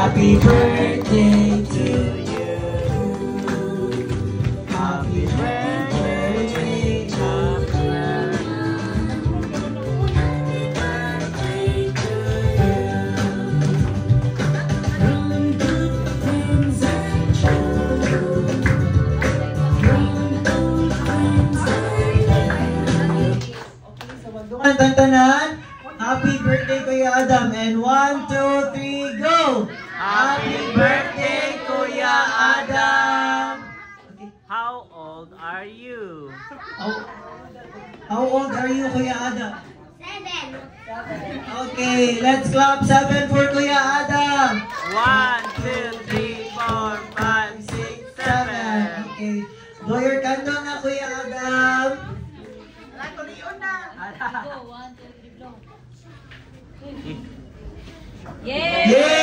Happy birthday to you. Happy birthday to you. Tantanan, happy birthday Kuya Adam, and 1, 2, 3, go! Happy birthday Kuya Adam! Okay. How old are you? How old are you Kuya Adam? 7. Okay, let's clap 7 for Kuya Adam! 1, 2, 3, 4, 5, 6, 7. Okay, blow your candle na Kuya Adam! Go, 1, 2, 3, blow. Yay! Yay!